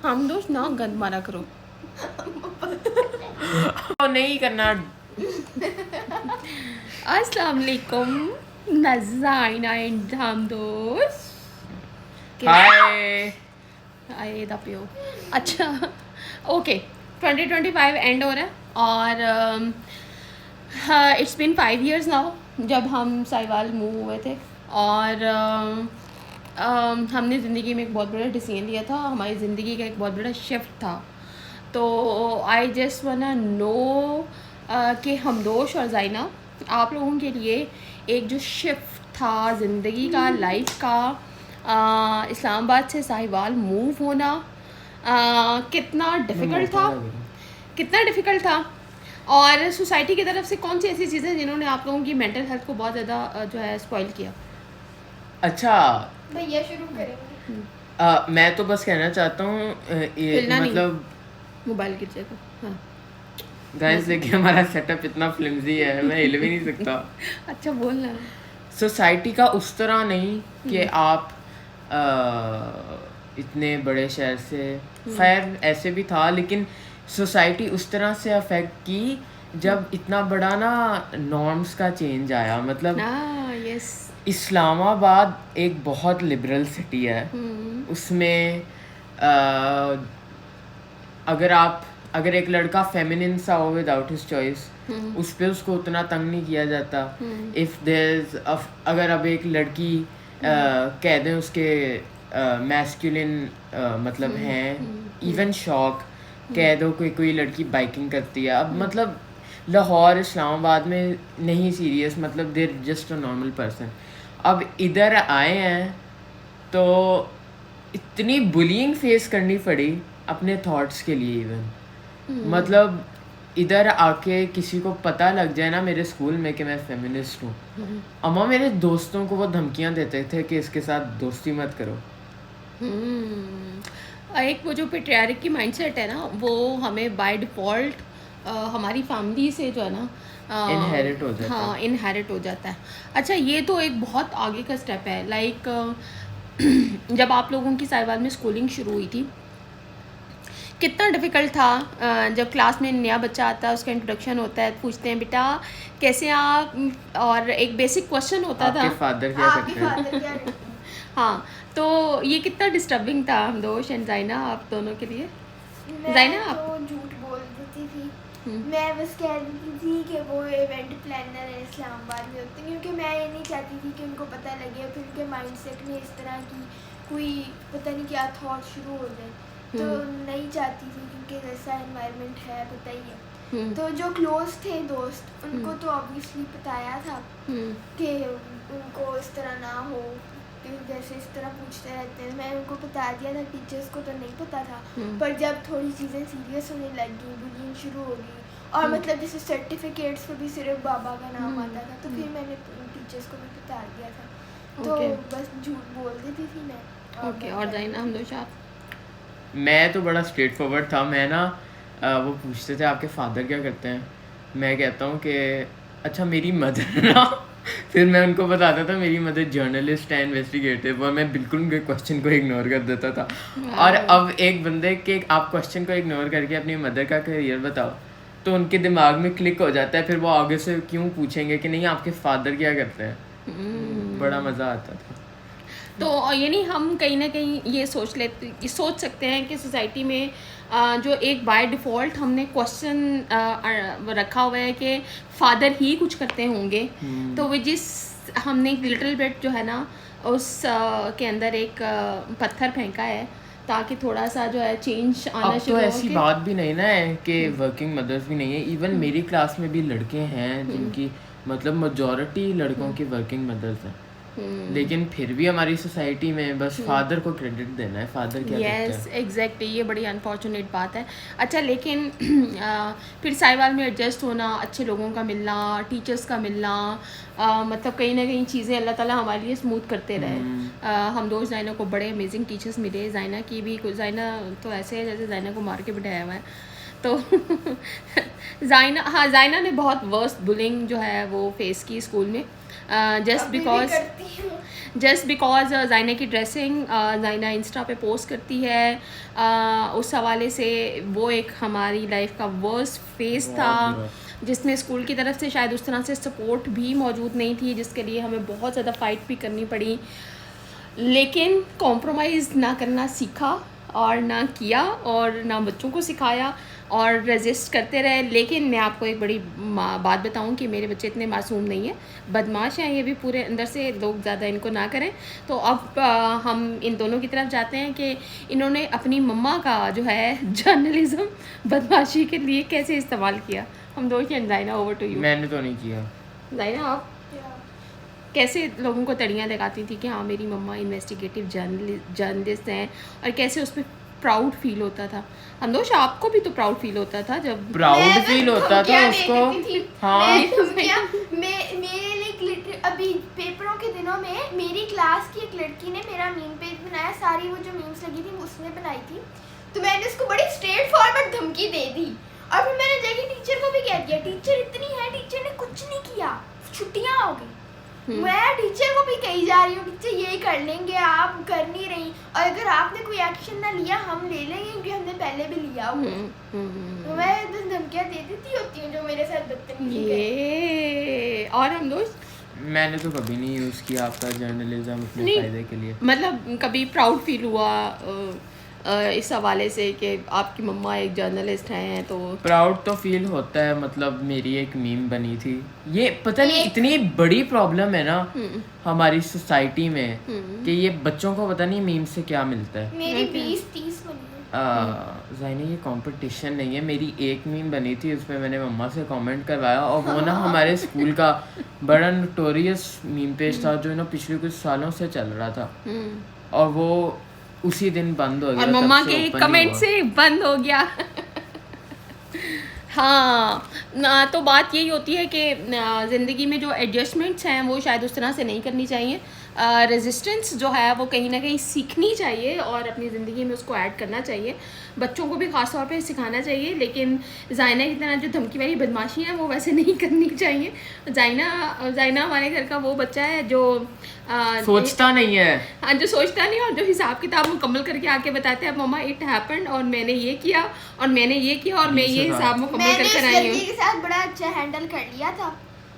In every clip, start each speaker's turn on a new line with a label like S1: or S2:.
S1: हम दोस्त ना गंद मारा करो।
S2: नहीं करना।
S1: अस्सलाम वालेकुम नाज़ाइना एंड हम दोस्त।
S2: हाय।
S1: आए दपियो। अच्छा ओके 2025 एंड हो रहा है और इट्स बिन 5 years नाउ जब हम साहिवाल मूव हुए थे और हमने ज़िंदगी में एक बहुत बड़ा डिसीजन लिया था, हमारी ज़िंदगी का एक बहुत बड़ा शिफ्ट था। तो आई जस्ट वाना नो कि हमदोश और ज़ाइना आप लोगों के लिए एक जो शिफ्ट था ज़िंदगी का, लाइफ का, इस्लामाबाद से साहिवाल मूव होना कितना डिफ़िकल्ट था और सोसाइटी की तरफ से कौन सी ऐसी चीज़ें जिन्होंने आप लोगों की मेंटल हेल्थ को बहुत ज़्यादा जो है स्पॉइल किया।
S2: अच्छा
S3: भैया शुरू करेंगे।
S2: मैं तो बस कहना चाहता हूँ मतलब
S1: मोबाइल की जगह। हाँ
S2: गाइस देखिए हमारा सेटअप इतना फ्लिमजी है, मैं हिल भी नहीं सकता।
S1: अच्छा बोलना।
S2: सोसाइटी का उस तरह नहीं कि आप इतने बड़े शहर से, खैर ऐसे भी था, लेकिन सोसाइटी उस तरह से अफेक्ट की जब इतना बड़ा ना नॉर्म्स का चेंज आया। मतलब
S1: यस
S2: इस्लामाबाद एक बहुत लिबरल सिटी है। उसमें अगर एक लड़का फेमिनिन सा हो विदाउट हिज चॉइस, उस पर उसको उतना तंग नहीं किया जाता। इफ़ देयर अगर अब एक लड़की कह दें उसके मैस्कुलिन मतलब हैं, इवन शौक कह दो कोई लड़की बाइकिंग करती है, अब मतलब लाहौर इस्लामाबाद में नहीं सीरियस, मतलब देर जस्ट अ नॉर्मल पर्सन। अब इधर आए हैं तो इतनी बुलिंग फेस करनी पड़ी अपने थॉट्स के लिए। इवन मतलब इधर आके किसी को पता लग जाए ना मेरे स्कूल में कि मैं फेमिनिस्ट हूँ, अम्मा मेरे दोस्तों को वो धमकियाँ देते थे कि इसके साथ दोस्ती मत करो।
S1: एक वो जो पेट्रियार्की की माइंडसेट है ना, वो हमें बाय डिफ़ॉल्ट हमारी फैमिली से जो है ना
S2: इनहेरिट हो जाता है।
S1: हाँ इनहेरिट हो जाता है। अच्छा ये तो एक बहुत आगे का स्टेप है। लाइक जब आप लोगों की साहिवाल में स्कूलिंग शुरू हुई थी कितना डिफ़िकल्ट था जब क्लास में नया बच्चा आता है, उसका इंट्रोडक्शन होता है, पूछते हैं बेटा कैसे आप, और एक बेसिक क्वेश्चन होता था
S2: आपके फादर क्या करते हैं।
S1: हाँ तो ये कितना डिस्टर्बिंग था हमदोश एंड ज़ाइना आप दोनों के लिए।
S3: मैं तो झूठ बोल देती थी। मैं बस कह देती थी कि वो इवेंट प्लानर है इस्लामाबाद में होते, क्योंकि मैं ये नहीं चाहती थी कि उनको पता लगे फिर उनके माइंडसेट में इस तरह की कोई पता नहीं क्या थॉट शुरू हो जाए, तो नहीं चाहती थी क्योंकि जैसा एनवायरनमेंट है पता ही है। तो जो क्लोज थे दोस्त उनको तो ऑब्वियसली बताया था कि उनको इस तरह ना हो, जैसे इस तरह पूछते रहते हैं, मैं उनको बता दिया था। टीचर्स को तो नहीं पता था, पर जब थोड़ी चीज़ें सीरियस होने लग गई, बुलिंग शुरू हो गई और मतलब जैसे सर्टिफिकेट्स पे भी सिर्फ बाबा का नाम आता था, तो फिर मैंने टीचर्स को भी बता दिया था। तो बस झूठ बोल देती थी मैं।
S1: ओके और ज़ाइना हमदोश आप।
S2: मैं तो बड़ा स्ट्रेट फॉरवर्ड था। मैं ना वो पूछते थे आपके फादर क्या करते हैं, मैं कहता हूँ कि अच्छा मेरी मदर ना फिर मैं उनको बताता था मेरी मदर जर्नलिस्ट है, इन्वेस्टिगेटिव, और मैं बिल्कुल उनके क्वेश्चन को इग्नोर कर देता था। और अब एक बंदे के आप क्वेश्चन को इग्नोर करके अपनी मदर का करियर बताओ तो उनके दिमाग में क्लिक हो जाता है, फिर वो आगे से क्यों पूछेंगे कि नहीं आपके फादर क्या करते हैं। बड़ा मज़ा आता था।
S1: तो यानी हम कहीं ना कहीं ये सोच सकते हैं कि सोसाइटी में जो एक बाय डिफ़ॉल्ट हमने क्वेश्चन रखा हुआ है कि फादर ही कुछ करते होंगे, तो वो जिस हमने एक लिटिल बिट जो है ना उस के अंदर एक पत्थर फेंका है ताकि थोड़ा सा जो है चेंज आना शुरू
S2: हो।
S1: तो
S2: ऐसी बात भी नहीं ना है कि वर्किंग मदर्स भी नहीं है। इवन मेरी क्लास में भी लड़के हैं जिनकी मतलब मेजॉरिटी लड़कों की वर्किंग मदर्स हैं, लेकिन फिर भी हमारी सोसाइटी में बस फादर को क्रेडिट देना है, फादर क्या करते हैं।
S1: यस एग्जैक्टली, ये बड़ी अनफॉर्चुनेट बात है। अच्छा लेकिन फिर साहिवाल में एडजस्ट होना, अच्छे लोगों का मिलना, टीचर्स का मिलना, मतलब कहीं ना कहीं चीज़ें अल्लाह ताला हमारे लिए स्मूथ करते रहे। हम दो ज़ाइना को बड़े अमेजिंग टीचर्स मिले। ज़ाइना की भी, ज़ाइना तो ऐसे है जैसे ज़ाइना को मार के बिठाया हुआ है। तो ज़ाइना ने बहुत वर्स्ट बुलिंग जो है वो फेस की स्कूल में। जस्ट
S3: अभी भी
S1: बिकॉज
S3: करती हूँ।
S1: ज़ाइना की ड्रेसिंग ज़ाइना इंस्टा पे पोस्ट करती है, उस हवाले से वो एक हमारी लाइफ का वर्स्ट फेज़ था जिसमें स्कूल की तरफ से शायद उस तरह से सपोर्ट भी मौजूद नहीं थी, जिसके लिए हमें बहुत ज़्यादा फ़ाइट भी करनी पड़ी, लेकिन कॉम्प्रोमाइज़ ना करना सीखा और ना किया और ना बच्चों को सिखाया और रेजिस्ट करते रहे। लेकिन मैं आपको एक बड़ी बात बताऊं कि मेरे बच्चे इतने मासूम नहीं हैं, बदमाश हैं ये भी पूरे अंदर से, लोग ज़्यादा इनको ना करें। तो अब हम इन दोनों की तरफ जाते हैं कि इन्होंने अपनी मम्मा का जो है जर्नलिज्म बदमाशी के लिए कैसे इस्तेमाल किया। हम दो ही, ज़ाइना ओवर टू यू।
S2: मैंने तो नहीं किया।
S1: ज़ाइना आप कैसे लोगों को तड़ियाँ लगाती थी कि हाँ मेरी मम्मा इन्वेस्टिगेटिव जर्नलिस्ट हैं, और कैसे उस पर प्राउड फील होता था? हमदोश आपको भी तो प्राउड फील होता था जब
S2: प्राउड फील होता था उसको। हाँ
S3: मेरे लिए अभी पेपरों के दिनों में मेरी क्लास की एक लड़की ने मेरा मीम पेज बनाया, सारी वो जो मीम्स लगी थी उसने बनाई थी, तो मैंने उसको बड़ी स्ट्रेट फॉरवर्ड धमकी दे दी और फिर मैंने जाके टीचर को भी कह दिया। टीचर इतनी है, टीचर ने कुछ नहीं किया, छुट्टियां हो गई। मैं टीचर को भी कही जा रही हूँ टीचर यही कर लेंगे, आप कर नहीं रही, और अगर आपने कोई एक्शन ना लिया हम ले लेंगे क्योंकि हमने पहले भी लिया हुआ। तो मैं धमकियाँ दे देती होती हूँ जो मेरे साथ बदतमीजी करे।
S1: और हम दोस्त
S2: मैंने तो कभी नहीं यूज़ किया आपका जर्नलिज्म अपने फायदे के लिए।
S1: मतलब कभी प्राउड फील हुआ इस हवाले से कि आपकी मम्मा एक जर्नलिस्ट हैं? तो
S2: प्राउड तो फील होता है। मतलब मेरी एक मीम बनी थी, ये पता नहीं इतनी बड़ी प्रॉब्लम है ना हमारी सोसाइटी में कि ये बच्चों को पता नहीं मीम से क्या मिलता है।
S3: मेरी 20-30 बनी है।
S2: ज़ाइना ये कंपटीशन नहीं है, मेरी एक मीम बनी थी उसमें मैंने मम्मा से कमेंट करवाया और वो ना हमारे स्कूल का बड़ा नोटोरियस मीम पेज था जो ना पिछले कुछ सालों से चल रहा था और वो उसी दिन बंद हो गया
S1: और मम्मा के कमेंट से बंद हो गया। हाँ ना, तो बात यही होती है कि ज़िंदगी में जो एडजस्टमेंट्स हैं वो शायद उस तरह से नहीं करनी चाहिए। रेजिस्टेंस जो है वो कहीं ना कहीं सीखनी चाहिए और अपनी ज़िंदगी में उसको ऐड करना चाहिए, बच्चों को भी ख़ास तौर पे सिखाना चाहिए। लेकिन ज़ाइना की तरह जो धमकी वाली बदमाशी है वो वैसे नहीं करनी चाहिए। ज़ाइना हमारे घर का वो बच्चा है जो
S2: सोचता नहीं है।
S1: हाँ, जो सोचता नहीं और जो हिसाब किताब मुकम्मल करके आके बताते हैं मम्मा इट हैपेंड और मैंने ये किया और मैंने ये किया और मैं ये हिसाब मुकम्मल करके आई हूँ।
S3: मैंने के साथ बड़ा अच्छा हैंडल कर लिया था,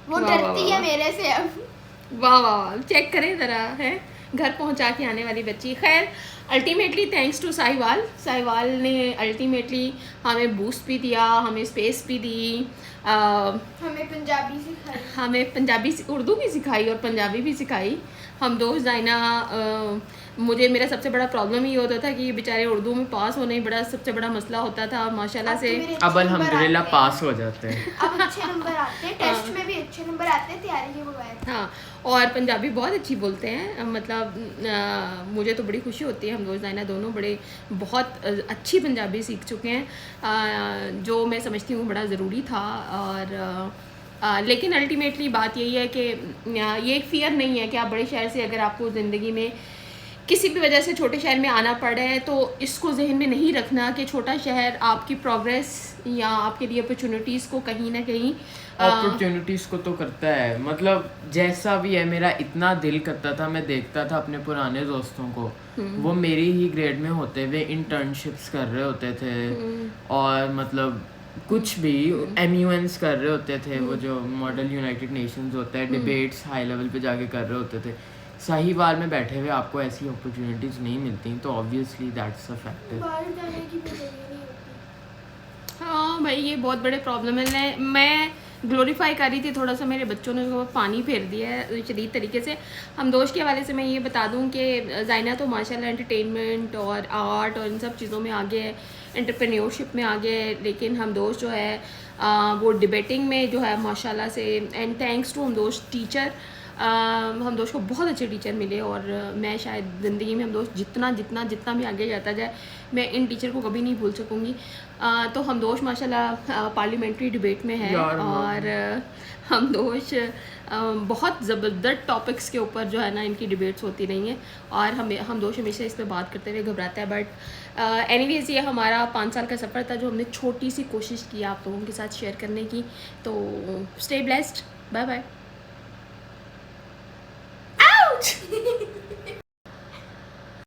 S3: वो डरती है मेरे से अब।
S1: वाह वाह वाह, चेक करें ज़रा, है घर पहुंचा के आने वाली बच्ची। खैर अल्टीमेटली थैंक्स टू साहिवाल ने अल्टीमेटली हमें बूस्ट भी दिया, हमें स्पेस भी दी,
S3: हमें पंजाबी सिखाई,
S1: हमें पंजाबी उर्दू भी सिखाई और पंजाबी भी सिखाई। हम दोस्त ज़ाइना मुझे मेरा सबसे बड़ा प्रॉब्लम ये होता था कि बेचारे उर्दू में पास होने ही बड़ा सबसे बड़ा मसला होता था। माशाल्लाह से
S2: अब अल्हम्दुलिल्लाह पास हो जाते हैं।
S3: अब अच्छे नंबर आते हैं, टेस्ट में भी अच्छे नंबर आते हैं तैयारी के बगैर।
S1: हाँ, और पंजाबी बहुत अच्छी बोलते हैं। मतलब मुझे तो बड़ी खुशी होती है, हम दोस्त ज़ाइना दोनों बड़े बहुत अच्छी पंजाबी सीख चुके हैं, जो मैं समझती हूँ बड़ा ज़रूरी था। और लेकिन अल्टीमेटली बात यही है कि ये एक फ़ियर नहीं है कि आप बड़े शहर से अगर आपको ज़िंदगी में किसी भी वजह से छोटे शहर में आना पड़ रहा है तो इसको जहन में नहीं रखना कि छोटा शहर आपकी प्रोग्रेस या आपके लिए अपॉर्चुनिटीज़ को कहीं ना कहीं
S2: अपॉर्चुनिटीज़ को तो करता है। मतलब जैसा भी है, मेरा इतना दिल करता था, मैं देखता था अपने पुराने दोस्तों को, वो मेरी ही ग्रेड में होते हुए इंटर्नशिप्स कर रहे होते थे और मतलब कुछ भी MUNs कर रहे होते थे, वो जो मॉडल यूनाइटेड नेशंस होता है, डिबेट्स हाई लेवल पे जाके कर रहे होते थे। साहिवाल में बैठे हुए आपको ऐसी अपॉर्चुनिटीज़ नहीं मिलती, तो ऑब्वियसली दैट्स अ फैक्टर।
S3: बाहर जाने की भी जगह नहीं होती।
S1: हाँ भाई, ये बहुत बड़े प्रॉब्लम है। मैं ग्लोरीफाई कर रही थी, थोड़ा सा मेरे बच्चों ने वो पानी फेर दिया है शदीद तरीके से। हम दोस्त के हवाले से मैं ये बता दूं कि ज़ाइना तो माशाल्लाह एंटरटेनमेंट और आर्ट और इन सब चीज़ों में आगे है, एंटरप्रेन्योरशिप में आगे है। लेकिन हम दोस्त जो है वो डिबेटिंग में जो है माशाल्लाह से, एंड थैंक्स टू हम दोस्त टीचर, हम दोस्त को बहुत अच्छे टीचर मिले और मैं शायद ज़िंदगी में हम दोस्त जितना भी आगे जाता जाए मैं इन टीचर को कभी नहीं भूल सकूँगी। तो हम दोस्त माशाल्लाह पार्लियामेंट्री डिबेट में है और हम दोस्त बहुत ज़बरदस्त टॉपिक्स के ऊपर जो है ना इनकी डिबेट्स होती रही हैं और हम दोस्त हमेशा इस पर बात करते हुए घबराता है। बट एनीवेज ये हमारा 5 साल का सफ़र था जो हमने छोटी सी कोशिश की आप लोगों के साथ शेयर करने की। तो स्टे ब्लेस्ड, बाय बाय। कुछ